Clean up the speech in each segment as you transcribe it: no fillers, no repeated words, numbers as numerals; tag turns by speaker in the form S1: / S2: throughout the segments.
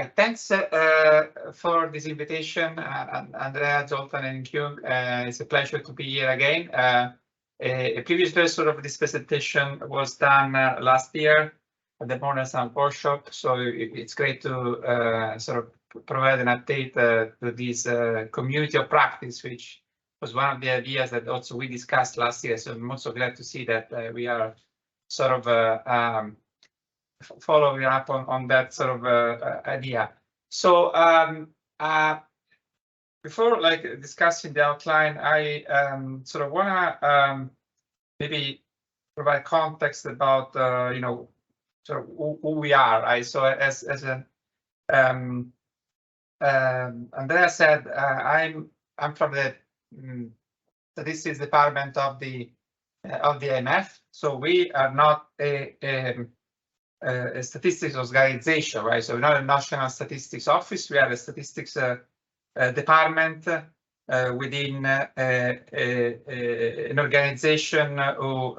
S1: right, thanks for this invitation, Andrea, Zoltan, and Kyung. It's a pleasure to be here again. A previous version of this presentation was done last year at the ModernStats workshop, so it's great to sort of provide an update to this community of practice, which was one of the ideas that also we discussed last year. So I'm also glad to see that we are sort of following up on that sort of idea. So before discussing the outline, I sort of want to maybe provide context about sort of who we are. Right? So as Andrea said, I'm from the statistics department of the IMF. So we are not a statistics organization, right? So we're not a national statistics office. We are a statistics department within an organization who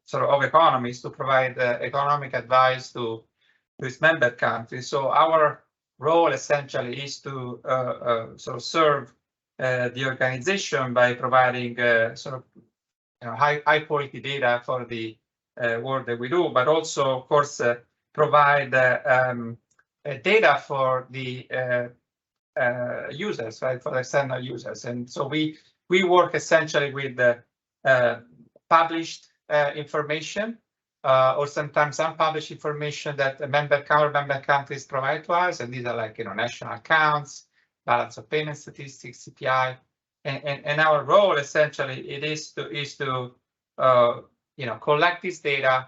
S1: sort of economists to provide economic advice to its member countries. So our role essentially is to sort of serve the organization by providing sort of high quality data for the work that we do, but also, of course, provide data for the users, right, for the external users. And so we work essentially with the published information or sometimes unpublished information that our member countries provide to us, and these are like national accounts, balance of payment statistics, CPI, and our role essentially is to collect this data,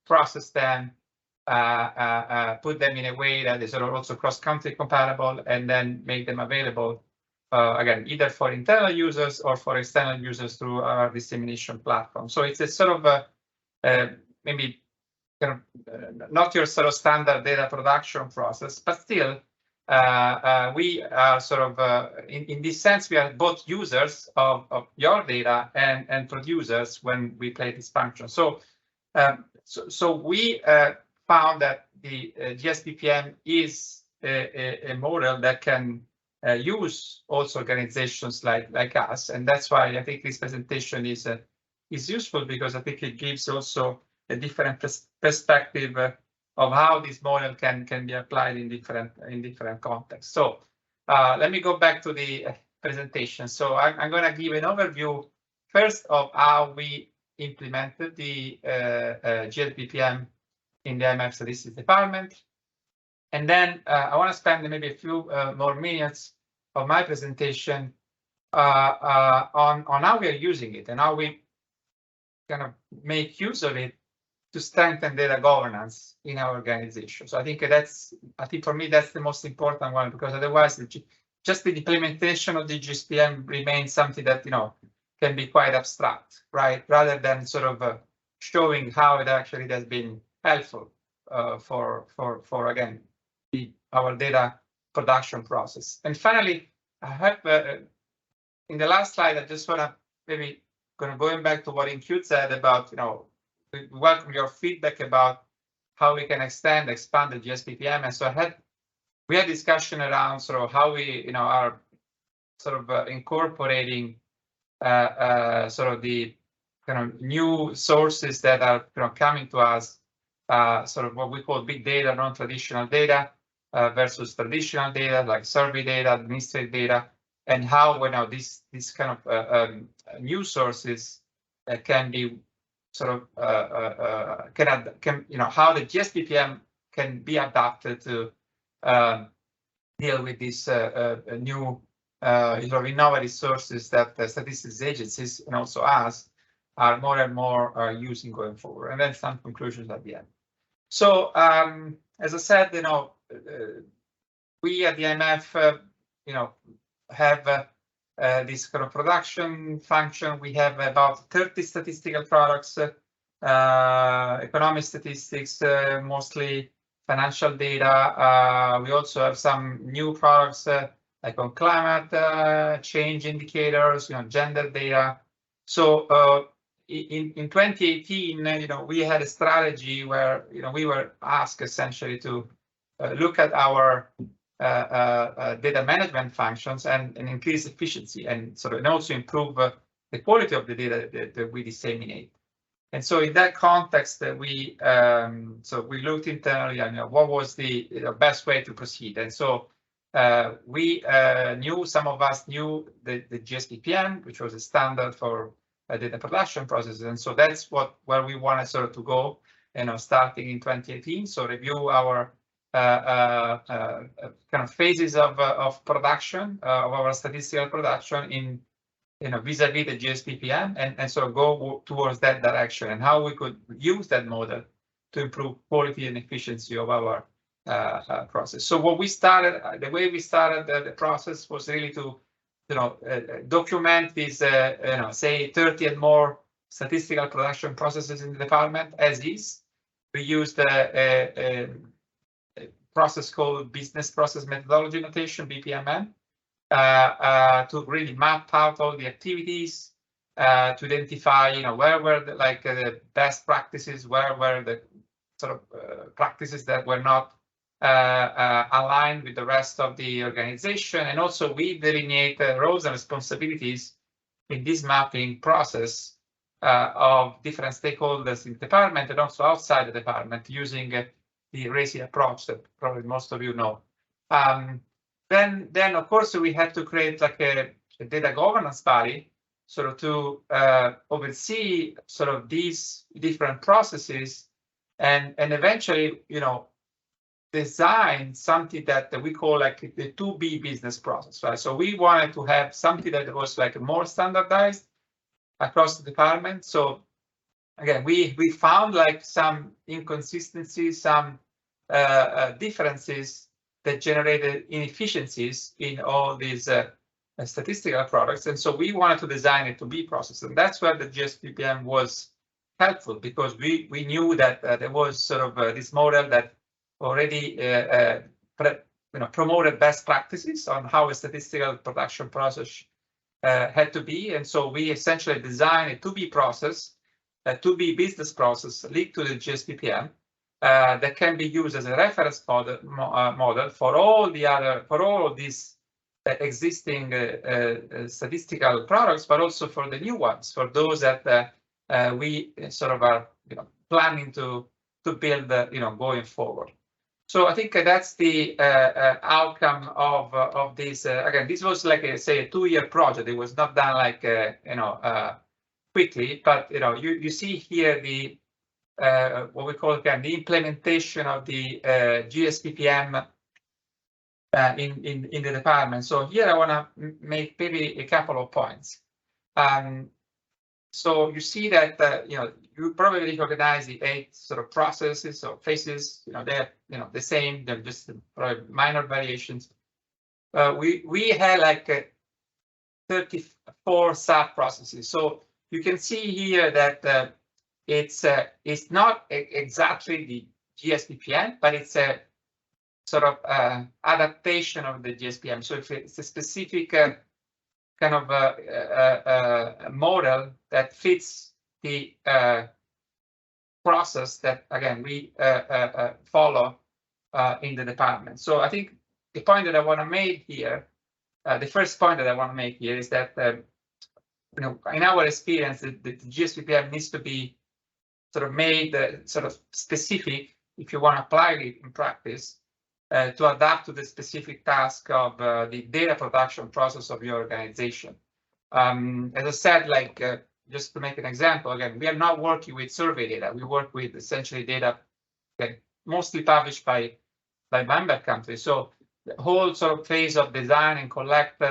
S1: process them, put them in a way that is also cross-country compatible, and then make them available again either for internal users or for external users through our dissemination platform. So it's a sort of maybe kind of not your sort of standard data production process, but still we are sort of in this sense we are both users of your data and producers when we play this function. So so we found that the GSBPM is a model that can use also organizations like us, and that's why I think this presentation is useful, because I think it gives also a different perspective of how this model can be applied in different contexts. So let me go back to the presentation. So I'm going to give an overview first of how we implemented the GSBPM in the IMF Statistics Department, and then I want to spend maybe a few more minutes of my presentation on how we are using it and how we kind of make use of it to strengthen data governance in our organization. So I think for me that's the most important one, because otherwise just the implementation of the GSBPM remains something that can be quite abstract, right? Rather than sort of showing how it actually has been helpful for again our data production process. And finally, I have in the last slide, I just want to maybe going back to what Kyung said about we welcome your feedback about how we can expand the GSBPM. And so we had discussion around sort of how we are sort of incorporating sort of the kind of new sources that are coming to us, sort of what we call big data, non-traditional data versus traditional data like survey data, administrative data, and how these kind of new sources can be sort of how the GSBPM can be adapted to deal with these new innovative sources that the statistics agencies and also us are more and more using going forward, and then some conclusions at the end. So as I said, we at the IMF have this kind of production function. We have about 30 statistical products, economic statistics, mostly financial data. We also have some new products like on climate change indicators, gender data. So in 2018, we had a strategy where we were asked essentially to look at our data management functions and increase efficiency and also improve the quality of the data that we disseminate. And so in that context, we looked internally and what was the best way to proceed. And so we knew, some of us knew the GSBPM, which was a standard for data production processes. And so that's where we wanted to go, starting in 2018. So review our kind of phases of production, of our statistical production in vis-a-vis the GSBPM, and sort of go towards that direction and how we could use that model to improve quality and efficiency of our process. So what we started, the way we started the process was really to document these say 30 and more statistical production processes in the department as is. We used a process called business process methodology notation, BPMN, to really map out all the activities, to identify where were the best practices, where were the practices that were not aligned with the rest of the organization. And also we delineate roles and responsibilities in this mapping process of different stakeholders in the department and also outside the department, using the RACI approach that probably most of you know. Then of course we had to create a data governance body to oversee these different processes and eventually design something that we call the 2B business process, right? So we wanted to have something that was more standardized across the department. So again, we found some inconsistencies, some differences that generated inefficiencies in all these statistical products. And so we wanted to design a 2B process. And that's where the GSBPM was helpful, because we knew that there was this model that already promoted best practices on how a statistical production process had to be. And so we essentially designed a 2B process, a 2B business process linked to the GSBPM that can be used as a reference model for all of these existing statistical products, but also for the new ones, for those that we are planning to build going forward. So I think that's the outcome of this. Again, this was say a 2-year project. It was not done quickly, but you see here the what we call again the implementation of the GSBPM in the department. So here I want to make maybe a couple of points. So you see that you probably recognize the 8 processes or phases. They're the same. They're just probably minor variations. We had 34 sub processes. So you can see here that it's not exactly the GSBPM, but it's a adaptation of the GSBPM. So if it's a specific kind of a model that fits the process that again we follow in the department. So I think the point that I want to make here, the first point that I want to make here is that in our experience, the GSBPM needs to be made specific if you want to apply it in practice to adapt to the specific task of the data production process of your organization. As I said, just to make an example, again, we are not working with survey data. We work with essentially data mostly published by member countries. So the whole phase of design and collect,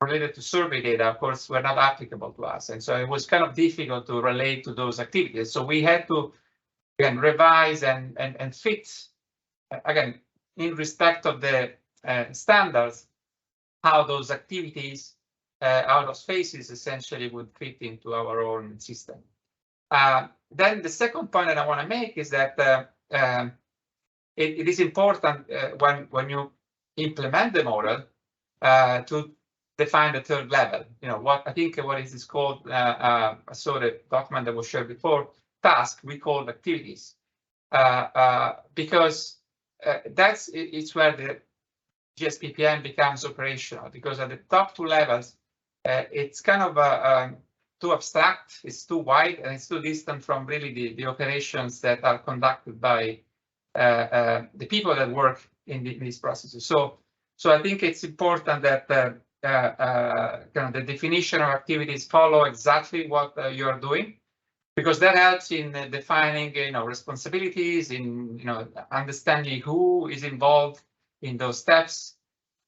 S1: related to survey data, of course, were not applicable to us. And so it was kind of difficult to relate to those activities. So we had to, again, revise and fit, again, in respect of the standards, how those activities, how those phases essentially would fit into our own system. Then the second point that I want to make is that it is important when you implement the model to define the third level. What is called, I saw the document that was shared before, task, we call activities. Because it's where the GSBPM becomes operational, because at the top two levels, it's kind of too abstract, it's too wide, and it's too distant from really the operations that are conducted by the people that work in these processes. So I think it's important that kind of the definition of activities follow exactly what you are doing, because that helps in defining, responsibilities, in understanding who is involved in those steps,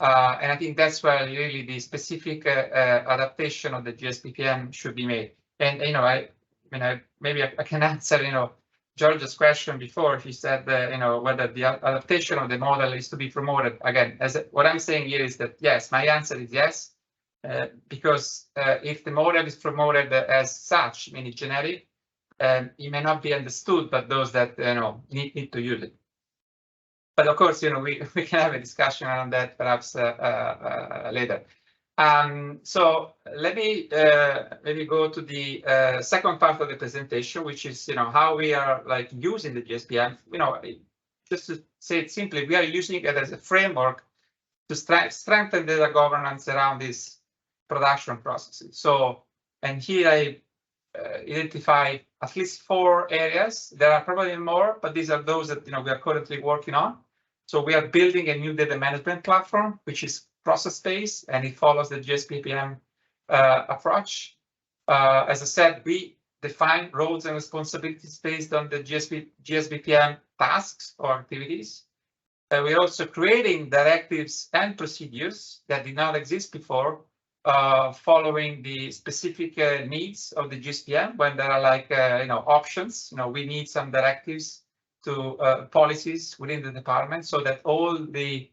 S1: and I think that's where really the specific adaptation of the GSBPM should be made. And maybe I can answer George's question before. He said whether the adaptation of the model is to be promoted. Again, what I'm saying here is that yes, my answer is yes, because if the model is promoted as such, meaning generic, it may not be understood by those that need to use it. But of course, we can have a discussion around that perhaps later. So let me maybe go to the second part of the presentation, which is how we are using the GSBPM. Just to say it simply, we are using it as a framework to strengthen data governance around these production processes. So, and here I identify at least 4 areas. There are probably more, but these are those that we are currently working on. So we are building a new data management platform, which is process-based, and it follows the GSBPM approach. As I said, we define roles and responsibilities based on the GSBPM tasks or activities. We're also creating directives and procedures that did not exist before, following the specific needs of the GSBPM. When there are options, we need some directives to policies within the department, so that all the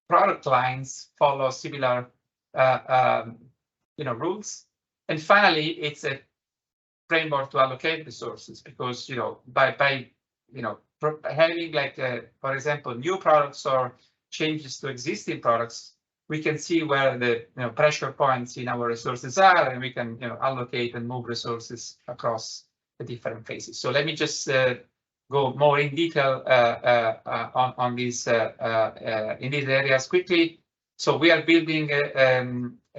S1: product lines follow similar rules. And finally, it's a framework to allocate resources, because by having for example, new products or changes to existing products, we can see where the pressure points in our resources are, and we can allocate and move resources across the different phases. So let me just go more in detail on these in these areas quickly. So we are building a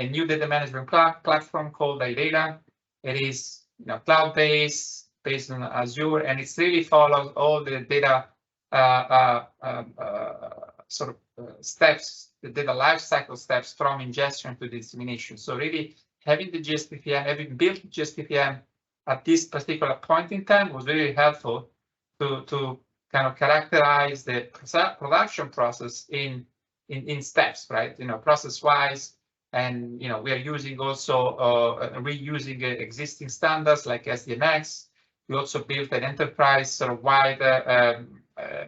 S1: new data management platform called iData. It is cloud-based, based on Azure, and it really follows all the data steps, the data lifecycle steps from ingestion to dissemination. So really having the GSBPM, having built GSBPM at this particular point in time was really helpful to kind of characterize the production process in steps, right? Process-wise, and we are using also reusing existing standards like SDMX. We also built an enterprise wide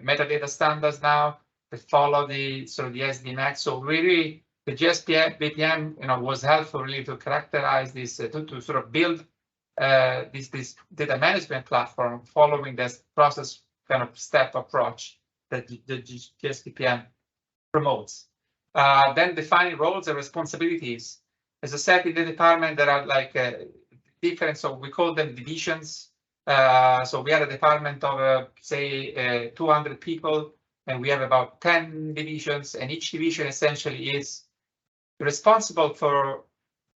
S1: metadata standards now that follow the SDMX. So really, the GSBPM was helpful really to characterize this, to build this data management platform following this process kind of step approach that the GSBPM promotes. Then defining roles and responsibilities. As I said, in the department, there are different, so we call them divisions. So we are a department of, say, 200 people, and we have about 10 divisions, and each division essentially is responsible for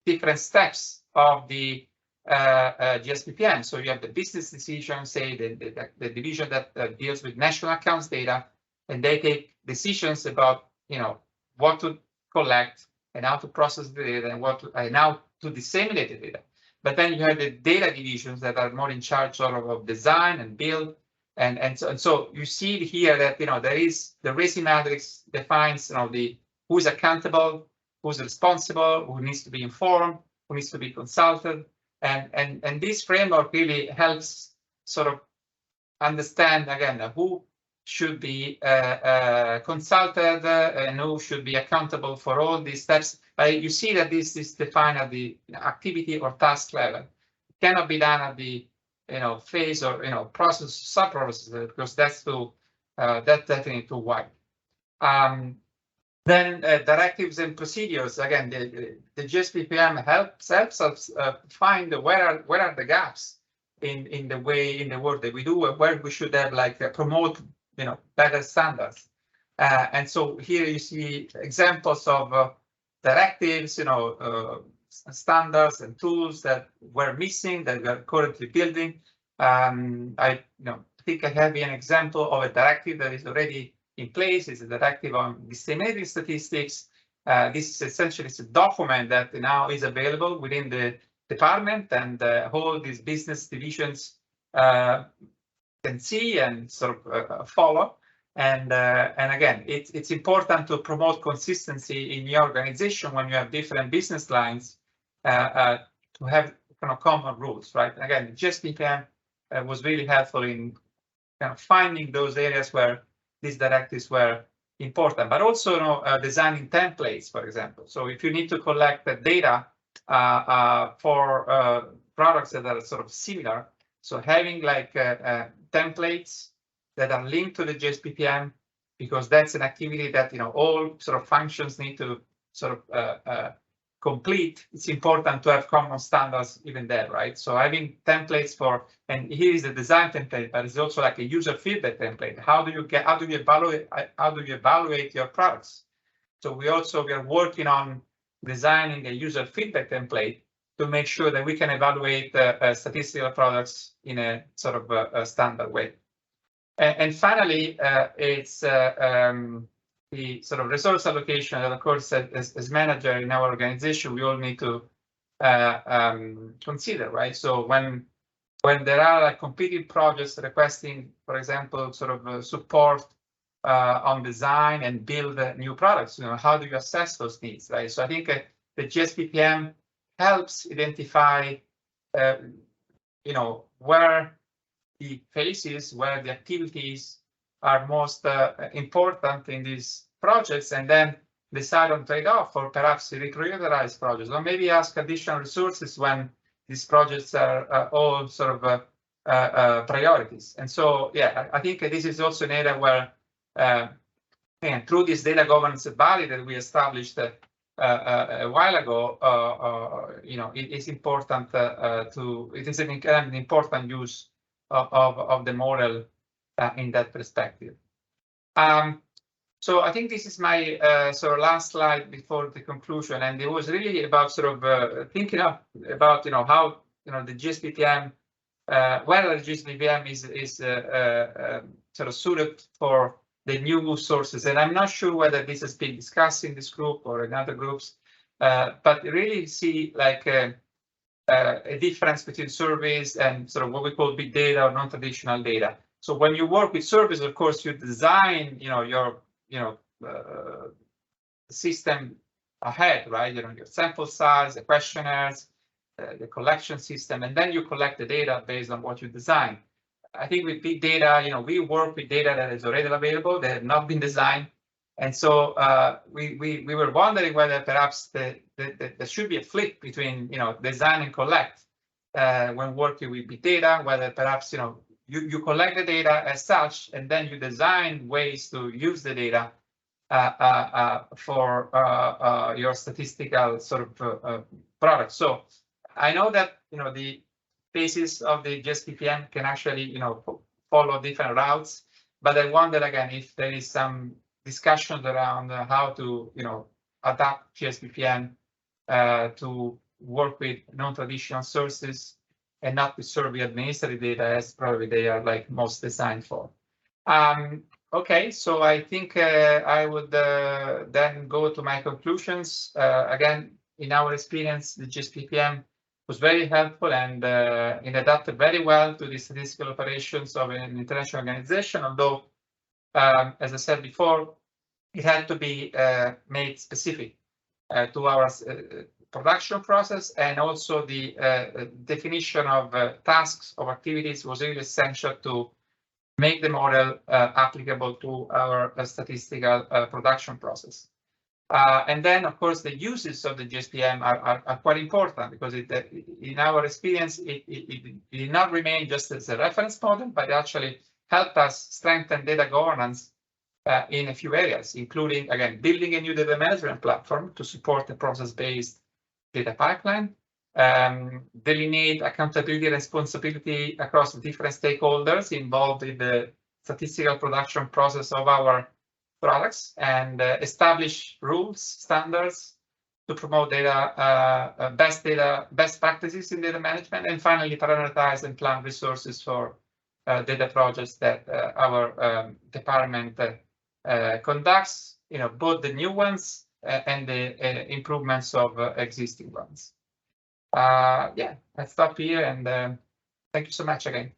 S1: different steps of the GSBPM. So you have the business decision, say the division that deals with national accounts data, and they take decisions about what to collect and how to process the data and how to disseminate the data. But then you have the data divisions that are more in charge of design and build, and so you see here that there is the RACI matrix defines who is accountable, who's responsible, who needs to be informed, who needs to be consulted. And this framework really helps understand again who should be consulted and who should be accountable for all these steps. You see that this is defined at the activity or task level. It cannot be done at the phase or process sub-process, because that's definitely too wide. Then directives and procedures. Again, the GSBPM helps us find where are the gaps in the work that we do, where we should have promote better standards. And so here you see examples of directives, standards and tools that were missing that we are currently building. I think I have an example of a directive that is already in place. It's a directive on disseminating statistics. This is essentially a document that now is available within the department, and all these business divisions can see and sort of follow. And again, it's important to promote consistency in your organization when you have different business lines to have common rules, right? And again, GSBPM was really helpful in finding those areas where these directives were important, but also designing templates, for example. So if you need to collect the data for products that are sort of similar, so having like templates that are linked to the GSBPM, because that's an activity that all sort of functions need to sort of complete. It's important to have common standards even there, right? So having templates for, and here is the design template, but it's also like a user feedback template. How do you evaluate your products? So we are working on designing a user feedback template to make sure that we can evaluate statistical products in a sort of a standard way. And finally, it's the sort of resource allocation that, of course, as manager in our organization, we all need to consider, right? So when there are like competing projects requesting, for example, sort of support on design and build new products, how do you assess those needs, right? So I think the GSBPM helps identify, where the phases, where the activities are most important in these projects, and then decide on trade-off or perhaps reprioritize projects, or maybe ask additional resources when these projects are all sort of priorities. And so, yeah, I think this is also an area where, and through this data governance body that we established a while ago, it is important it is an important use of the model in that perspective. So I think this is my sort of last slide before the conclusion, and it was really about sort of thinking about how the GSBPM, whether the GSBPM is sort of suited for the new sources. And I'm not sure whether this has been discussed in this group or in other groups, but really see like a difference between surveys and sort of what we call big data or non-traditional data. So when you work with surveys, of course, you design, your system ahead, right? Your sample size, the questionnaires, the collection system, and then you collect the data based on what you design. I think with big data, we work with data that is already available, that have not been designed. And so we were wondering whether perhaps there should be a flip between, design and collect when working with big data, whether perhaps, you collect the data as such, and then you design ways to use the data for your statistical sort of product. So I know that, the phases of the GSBPM can actually, follow different routes, but I wonder again if there is some discussion around how to, adapt GSBPM to work with non-traditional sources and not to serve the administrative data as probably they are like most designed for. Okay, so I think I would then go to my conclusions. Again, in our experience, the GSBPM was very helpful and it adapted very well to the statistical operations of an international organization, although, as I said before, it had to be made specific to our production process, and also the definition of tasks of activities was really essential to make the model applicable to our statistical production process. And then, of course, the uses of the GSBPM are quite important because in our experience, it did not remain just as a reference model, but it actually helped us strengthen data governance in a few areas, including, again, building a new data management platform to support the process-based data pipeline, delineate accountability and responsibility across the different stakeholders involved in the statistical production process of our products and establish rules, standards to promote best practices in data management, and finally prioritize and plan resources for data projects that our department conducts. Both the new ones and the improvements of existing ones. Yeah, I stop here and thank you so much again.